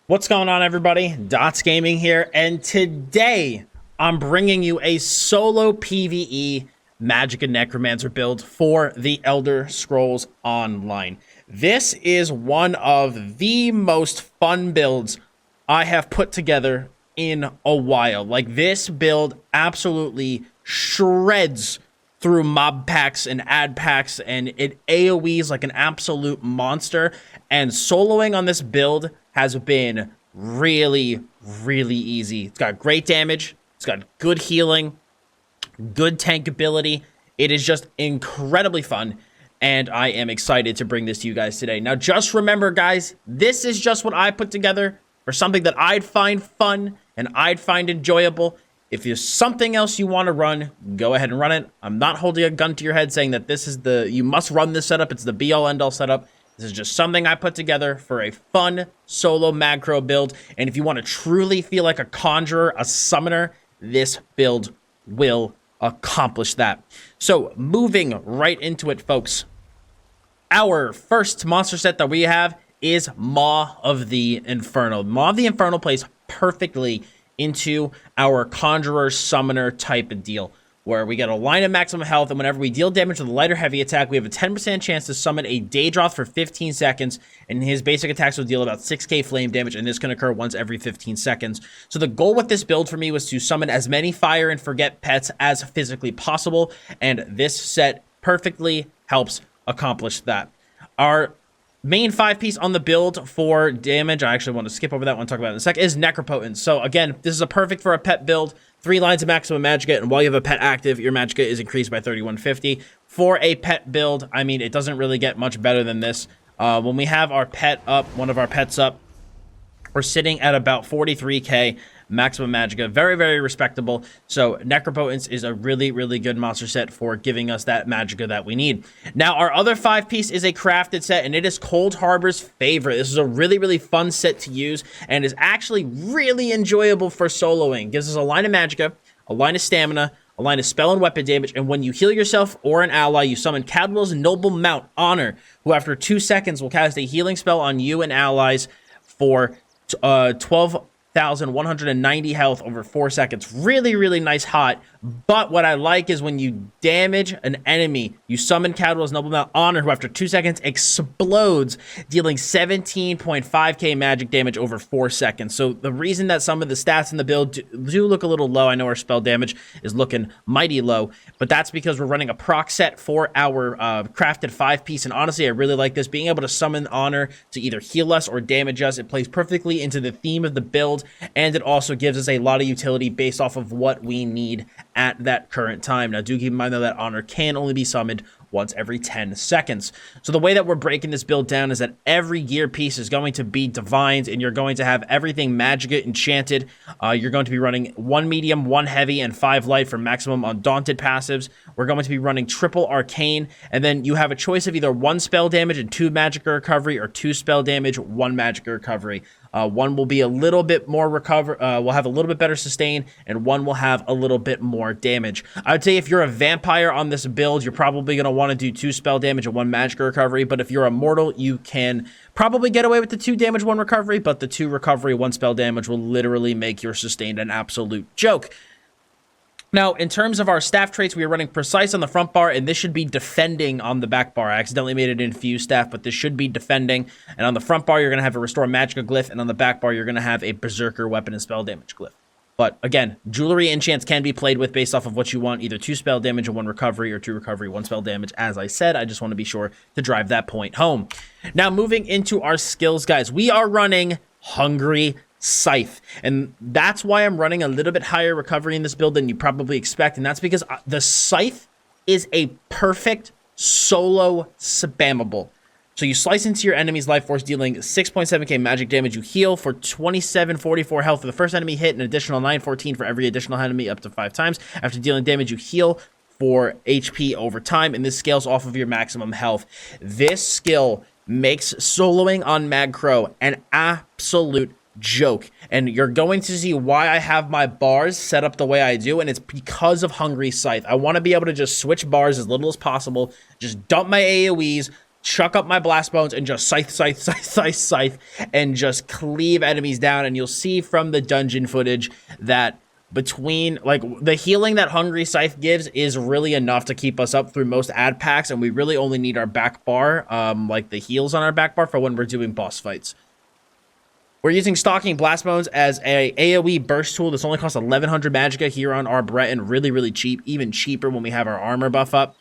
What's going on, everybody? Dots Gaming here, and today I'm bringing you a solo PvE Magicka Necromancer build for the Elder Scrolls Online. This is one of the most fun builds I have put together in a while. Like, this build absolutely shreds through mob packs and ad packs, and it AoEs like an absolute monster. And soloing on this build has been really easy. It's got great damage, it's got good healing, good tankability. It is just incredibly fun, and I am excited to bring this to you guys today. Now, just remember, guys, this is just what I put together for something that I'd find fun and I'd find enjoyable. If there's something else you want to run, go ahead and run it. I'm not holding a gun to your head saying that this is you must run this setup. It's the be-all, end-all setup. This is just something I put together for a fun solo Magicka build. And if you want to truly feel like a conjurer, a summoner, this build will accomplish that. So moving right into it, folks. Our first monster set that we have is Maw of the Inferno. Maw of the Inferno plays perfectly into our Conjuror Summoner type of deal, where we get a line of maximum health, and whenever we deal damage with a light or heavy attack, we have a 10% chance to summon a Daedroth for 15 seconds, and his basic attacks will deal about 6k flame damage, and this can occur once every 15 seconds. So the goal with this build for me was to summon as many Fire and Forget pets as physically possible, and this set perfectly helps accomplish that. Our main 5-piece on the build for damage, I actually want to skip over that one, talk about it in a sec, is Necropotent. So again, this is a perfect for a pet build. 3 lines of maximum Magicka, and while you have a pet active, your Magicka is increased by 3150. For a pet build, I mean, it doesn't really get much better than this. When we have our pet up, one of our pets up, we're sitting at about 43k maximum Magicka. Very respectable. So Necropotence is a really good monster set for giving us that Magicka that we need. Now, our other 5-piece is a crafted set, and it is Cold Harbor's favorite. This is a really fun set to use, and is actually really enjoyable for soloing. Gives us a line of Magicka, a line of stamina, a line of spell and weapon damage, and when you heal yourself or an ally, you summon Cadwell's Noble Mount, Honor, who after 2 seconds will cast a healing spell on you and allies for 12,190 health over 4 seconds. Really nice hot. But what I like is when you damage an enemy, you summon Cadwell's Noble Mount Honor, who after 2 seconds explodes, dealing 17.5k magic damage over 4 seconds. So the reason that some of the stats in the build do look a little low, I know our spell damage is looking mighty low, but that's because we're running a proc set for our crafted 5-piece, and honestly, I really like this. Being able to summon Honor to either heal us or damage us, it plays perfectly into the theme of the build, and it also gives us a lot of utility based off of what we need at that current time. Now, do keep in mind, though, that Honor can only be summoned once every 10 seconds. So the way that we're breaking this build down is that every gear piece is going to be divines, and you're going to have everything Magicka enchanted. You're going to be running 1 medium, 1 heavy, and 5 light for maximum Undaunted passives. We're going to be running triple arcane, and then you have a choice of either 1 spell damage and 2 Magicka recovery, or 2 spell damage, 1 Magicka recovery. One will be a little bit more will have a little bit better sustain, and one will have a little bit more damage. I would say if you're a vampire on this build, you're probably going to want to do 2 spell damage and 1 Magicka recovery, but if you're a mortal, you can probably get away with the 2 damage, 1 recovery, but the 2 recovery, 1 spell damage will literally make your sustained an absolute joke. Now, in terms of our staff traits, we are running Precise on the front bar, and this should be Defending on the back bar. I accidentally made it Infused staff, but this should be Defending. And on the front bar, you're going to have a Restore Magicka glyph, and on the back bar, you're going to have a Berserker weapon and spell damage glyph. But again, jewelry enchants can be played with based off of what you want, either 2 spell damage and 1 recovery, or 2 recovery, 1 spell damage. As I said, I just want to be sure to drive that point home. Now, moving into our skills, guys, we are running Hungry Scythe, and that's why I'm running a little bit higher recovery in this build than you probably expect, and that's because the Scythe is a perfect solo spammable. So you slice into your enemy's life force, dealing 6.7k magic damage. You heal for 2744 health for the first enemy hit, an additional 914 for every additional enemy up to 5 times. After dealing damage, you heal for HP over time, and this scales off of your maximum health. This skill makes soloing on Magicka an absolute joke, and you're going to see why I have my bars set up the way I do, and it's because of Hungry Scythe. I want to be able to just switch bars as little as possible, just dump my AoEs, chuck up my blast bones and just scythe, and just cleave enemies down. And you'll see from the dungeon footage that between, like, the healing that Hungry Scythe gives is really enough to keep us up through most ad packs, and we really only need our back bar, like the heals on our back bar, for when we're doing boss fights. We're using Stalking Blast Bones as a AoE burst tool. This only costs 1100 Magicka here on our Breton. Really, really cheap. Even cheaper when we have our armor buff up.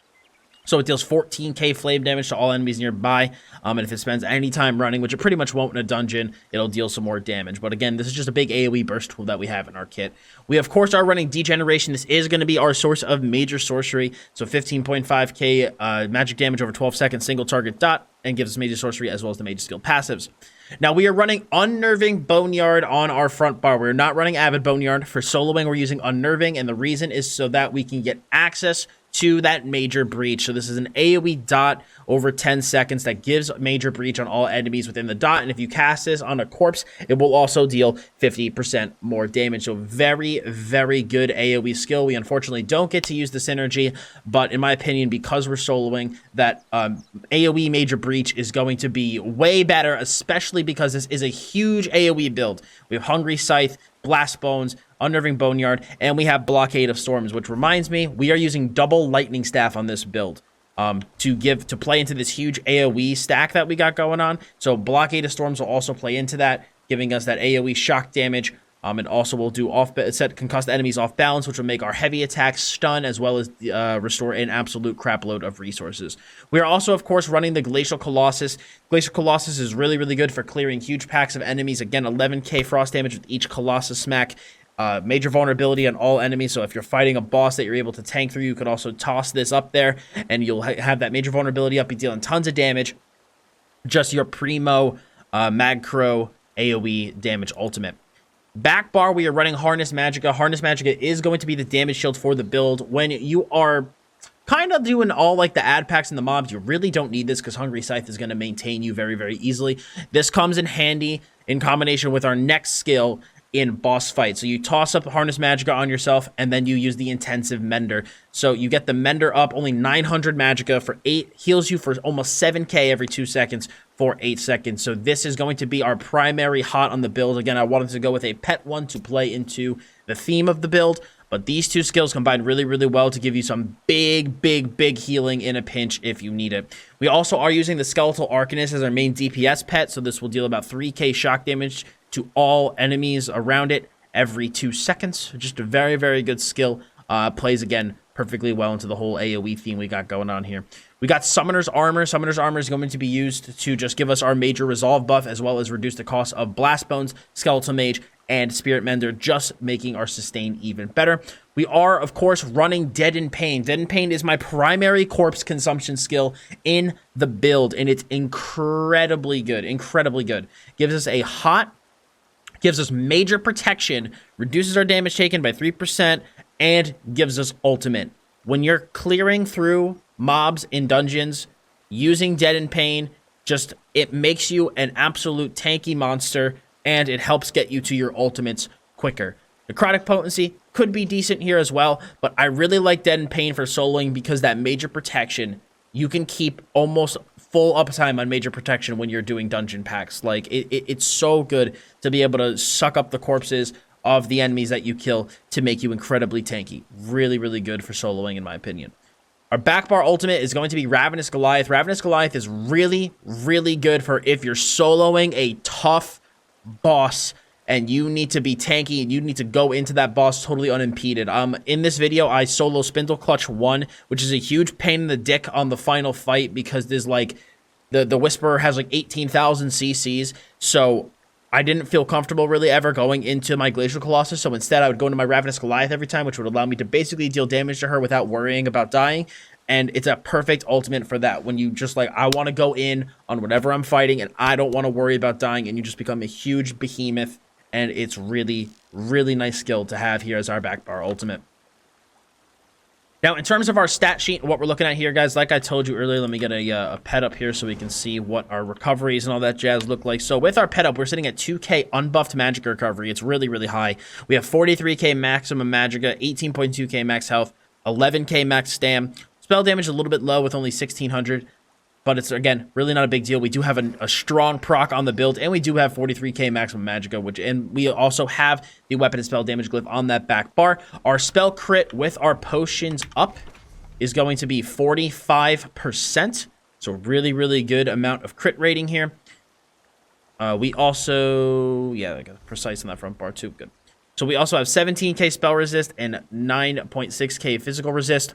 So it deals 14k flame damage to all enemies nearby, and if it spends any time running, which it pretty much won't in a dungeon, it'll deal some more damage. But again, this is just a big AoE burst tool that we have in our kit. We, of course, are running Degeneration. This is going to be our source of major sorcery, so 15.5k magic damage over 12 seconds, single target dot, and gives us major sorcery as well as the major skill passives. Now, we are running Unnerving Boneyard on our front bar. We're not running Avid Boneyard. For soloing, we're using Unnerving, and the reason is so that we can get access to that Major Breach. So this is an AoE dot over 10 seconds that gives Major Breach on all enemies within the dot, and if you cast this on a corpse, it will also deal 50% more damage. So very, very good AoE skill. We unfortunately don't get to use the synergy, but in my opinion, because we're soloing, that AoE Major Breach is going to be way better, especially because this is a huge AoE build. We have Hungry Scythe, Blast Bones, Unnerving Boneyard, and we have Blockade of Storms, which reminds me, we are using double Lightning Staff on this build to play into this huge AoE stack that we got going on. So Blockade of Storms will also play into that, giving us that AoE shock damage. And also will do set concussed enemies off balance, which will make our heavy attacks stun, as well as restore an absolute crap load of resources. We are also, of course, running the Glacial Colossus. Glacial Colossus is really, really good for clearing huge packs of enemies. Again, 11k frost damage with each Colossus smack. Major vulnerability on all enemies, so if you're fighting a boss that you're able to tank through, you could also toss this up there, and you'll have that major vulnerability up, be dealing tons of damage. Just your primo Magcro AoE damage ultimate. Back bar, we are running Harness Magicka. Harness Magicka is going to be the damage shield for the build. When you are kind of doing all like the ad packs and the mobs, you really don't need this because Hungry Scythe is going to maintain you very, very easily. This comes in handy in combination with our next skill in boss fight. So you toss up Harness Magicka on yourself, and then you use the Intensive Mender. So you get the Mender up, only 900 Magicka for 8, heals you for almost 7k every 2 seconds for 8 seconds. So this is going to be our primary hot on the build. Again, I wanted to go with a pet one to play into the theme of the build, but these two skills combine really, really well to give you some big, big, big healing in a pinch if you need it. We also are using the Skeletal Arcanist as our main DPS pet, so this will deal about 3k shock damage to all enemies around it every 2 seconds. Just a very, very good skill. Plays, again, perfectly well into the whole AoE theme we got going on here. We got Summoner's Armor. Summoner's Armor is going to be used to just give us our major resolve buff, as well as reduce the cost of Blast Bones, Skeletal Mage, and Spirit Mender, just making our sustain even better. We are, of course, running Deaden Pain. Deaden Pain is my primary corpse consumption skill in the build, and it's incredibly good. Incredibly good. Gives us a hot, gives us major protection, reduces our damage taken by 3%, and gives us ultimate. When you're clearing through mobs in dungeons using Deaden Pain, just it makes you an absolute tanky monster, and it helps get you to your ultimates quicker. Necrotic Potency could be decent here as well, but I really like Deaden Pain for soloing because that major protection, you can keep almost full uptime on major protection when you're doing dungeon packs. Like, it's so good to be able to suck up the corpses of the enemies that you kill to make you incredibly tanky. Really, really good for soloing, in my opinion. Our back bar ultimate is going to be Ravenous Goliath. Ravenous Goliath is really, really good for if you're soloing a tough boss and you need to be tanky and you need to go into that boss totally unimpeded. In this video, I solo Spindle Clutch 1, which is a huge pain in the dick on the final fight because there's like, the Whisperer has like 18,000 CCs, so I didn't feel comfortable really ever going into my Glacial Colossus, so instead I would go into my Ravenous Goliath every time, which would allow me to basically deal damage to her without worrying about dying, and it's a perfect ultimate for that, when you just like, I want to go in on whatever I'm fighting, and I don't want to worry about dying, and you just become a huge behemoth, and it's really, really nice skill to have here as our back bar ultimate. Now, in terms of our stat sheet and what we're looking at here, guys, like I told you earlier, let me get a pet up here so we can see what our recoveries and all that jazz look like. So with our pet up, we're sitting at 2k unbuffed Magicka recovery. It's really, really high. We have 43k maximum Magicka, 18.2k max health, 11k max stam. Spell damage a little bit low with only 1600. but it's, again, really not a big deal. We do have a strong proc on the build, and we do have 43k maximum Magicka, and we also have the weapon and spell damage glyph on that back bar. Our spell crit with our potions up is going to be 45%, so really, really good amount of crit rating here. We also, yeah, I got precise on that front bar too, good. So we also have 17k spell resist and 9.6k physical resist.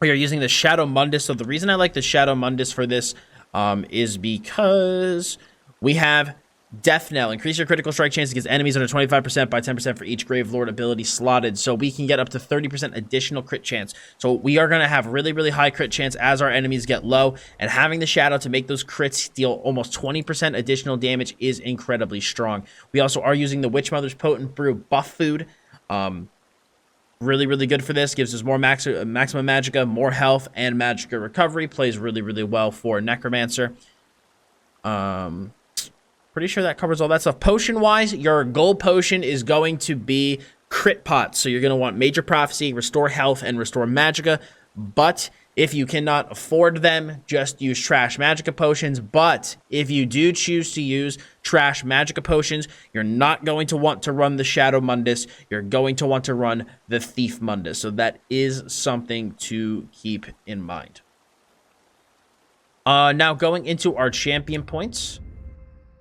We are using the Shadow Mundus. So the reason I like the Shadow Mundus for this is because we have Death Knell. Increase your critical strike chance against enemies under 25% by 10% for each Grave Lord ability slotted. So we can get up to 30% additional crit chance. So we are going to have really, really high crit chance as our enemies get low. And having the Shadow to make those crits deal almost 20% additional damage is incredibly strong. We also are using the Witch Mother's Potent Brew buff food. Really, really good for this. Gives us more maximum Magicka, more health, and Magicka recovery. Plays really, really well for Necromancer. Pretty sure that covers all that stuff. Potion-wise, your gold potion is going to be crit pots. So you're going to want Major Prophecy, Restore Health, and Restore Magicka. But if you cannot afford them, just use Trash Magicka potions. But if you do choose to use Trash Magicka potions, you're not going to want to run the Shadow Mundus. You're going to want to run the Thief Mundus. So that is something to keep in mind. Now going into our champion points.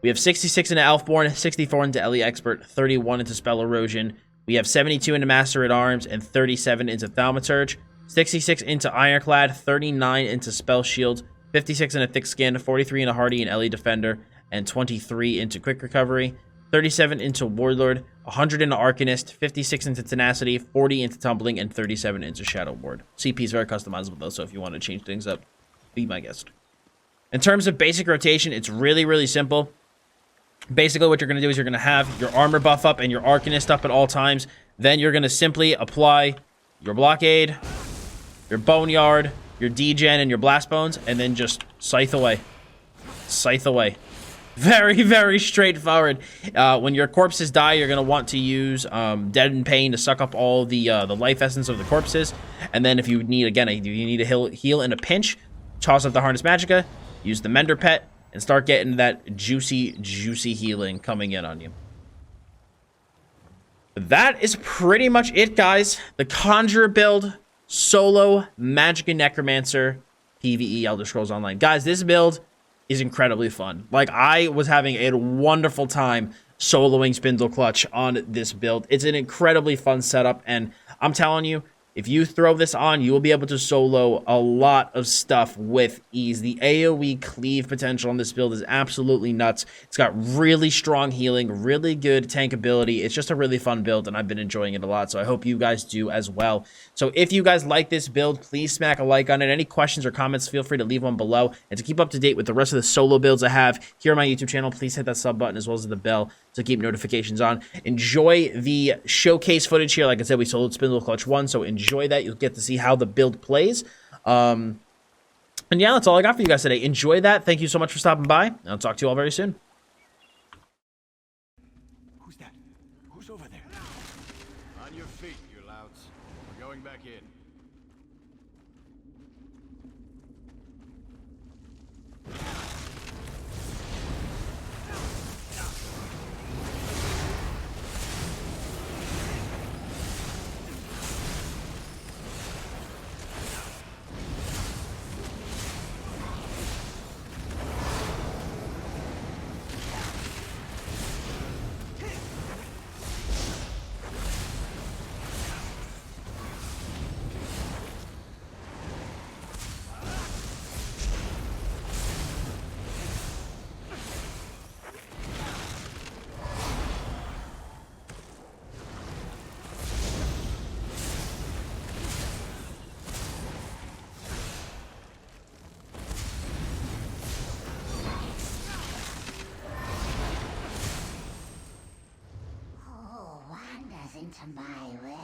We have 66 into Elfborn, 64 into Ellie Expert, 31 into Spell Erosion. We have 72 into Master at Arms, and 37 into Thaumaturge. 66 into Ironclad, 39 into Spell Shield, 56 into Thick Skin, 43 into Hardy and Ellie Defender, and 23 into Quick Recovery. 37 into Warlord, 100 into Arcanist, 56 into Tenacity, 40 into Tumbling, and 37 into Shadow Ward. CP is very customizable though, so if you want to change things up, be my guest. In terms of basic rotation, it's really, really simple. Basically, what you're going to do is you're going to have your armor buff up and your Arcanist up at all times. Then you're going to simply apply your Blockade, your Boneyard, your Degen, and your Blast Bones, and then just scythe away. Scythe away. Very, very straightforward. When your corpses die, you're going to want to use Dead in Pain to suck up all the life essence of the corpses. And then if you need, again, you need to heal in a pinch, toss up the Harness Magicka, use the Mender Pet, and start getting that juicy, juicy healing coming in on you. That is pretty much it, guys. The Conjuror build, solo Magicka Necromancer PvE Elder Scrolls Online. Guys, this build is incredibly fun. Like, I was having a wonderful time soloing Spindle Clutch on this build. It's an incredibly fun setup, and I'm telling you, if you throw this on, you will be able to solo a lot of stuff with ease. The AoE cleave potential on this build is absolutely nuts. It's got really strong healing, really good tank ability. It's just a really fun build, and I've been enjoying it a lot, so I hope you guys do as well. So if you guys like this build, please smack a like on it. Any questions or comments, feel free to leave one below. And to keep up to date with the rest of the solo builds I have here on my YouTube channel, please hit that sub button as well as the bell to keep notifications on. Enjoy the showcase footage here. Like I said, we soloed Spindle Clutch 1, so enjoy that. You'll get to see how the build plays. And yeah, that's all I got for you guys today. Enjoy that. Thank you so much for stopping by. I'll talk to you all very soon. Who's that? Who's over there? On your feet, you louts. We're going back in. Into my rift.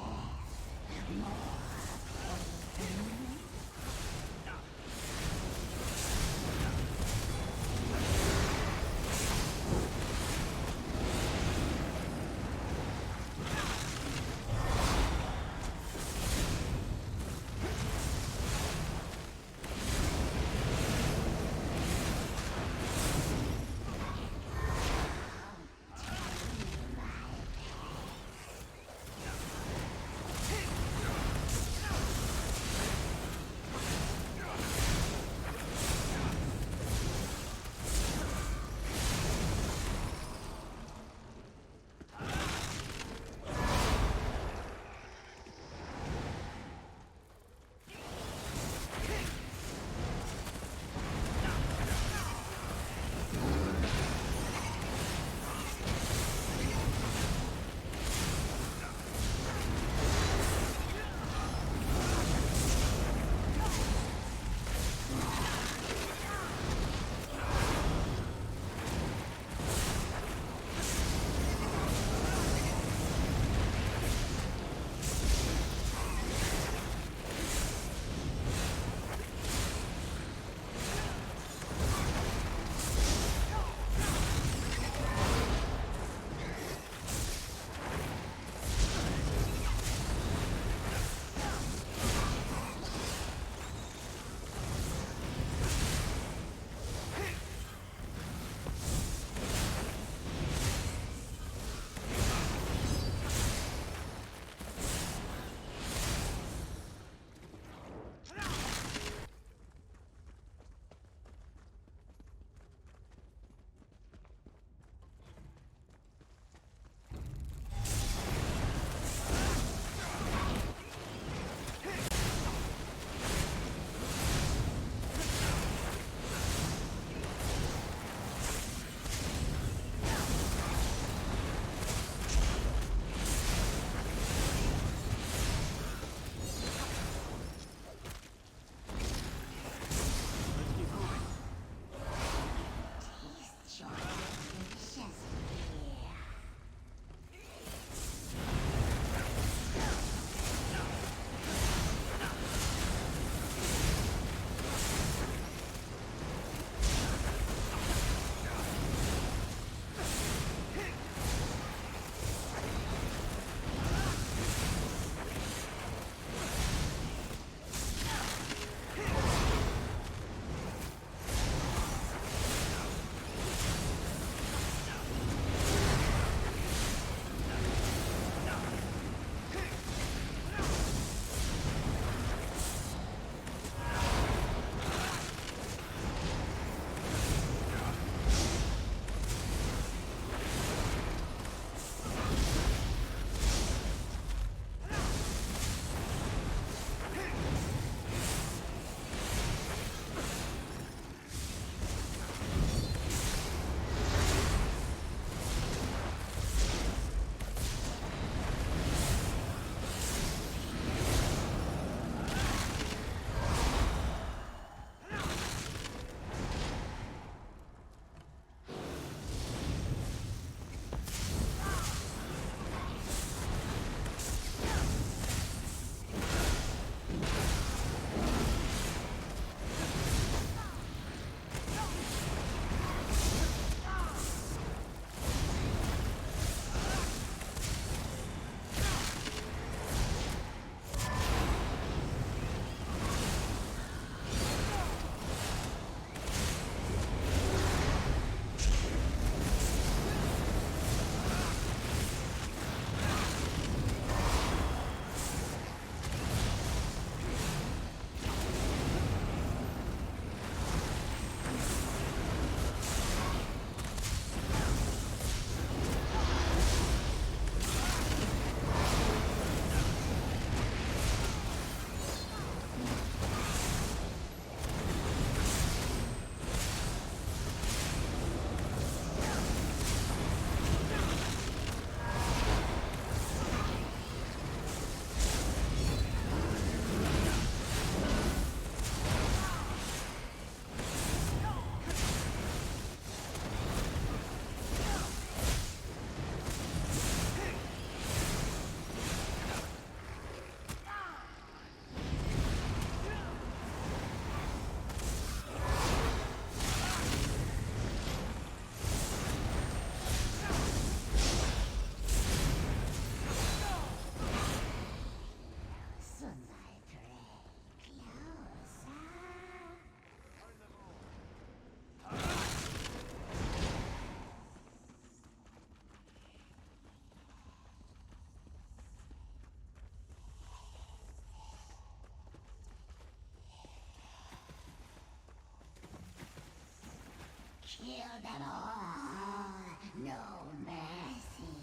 Kill them all. No mercy.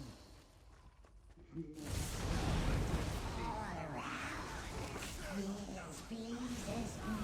All around. This pleases me.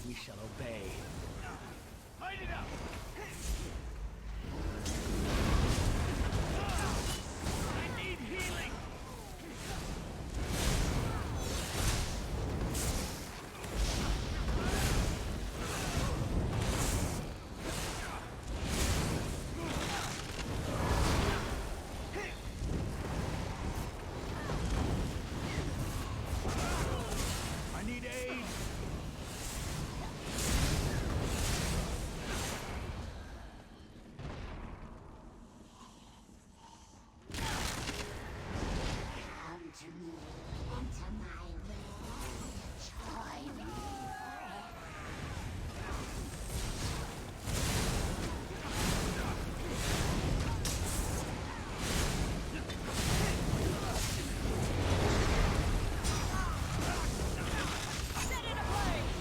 We shall obey. Light it up! I need healing! I need aid! Come to me, enter my will. Join me forever. Set it ablaze!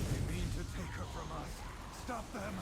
They mean to take her from us. Stop them!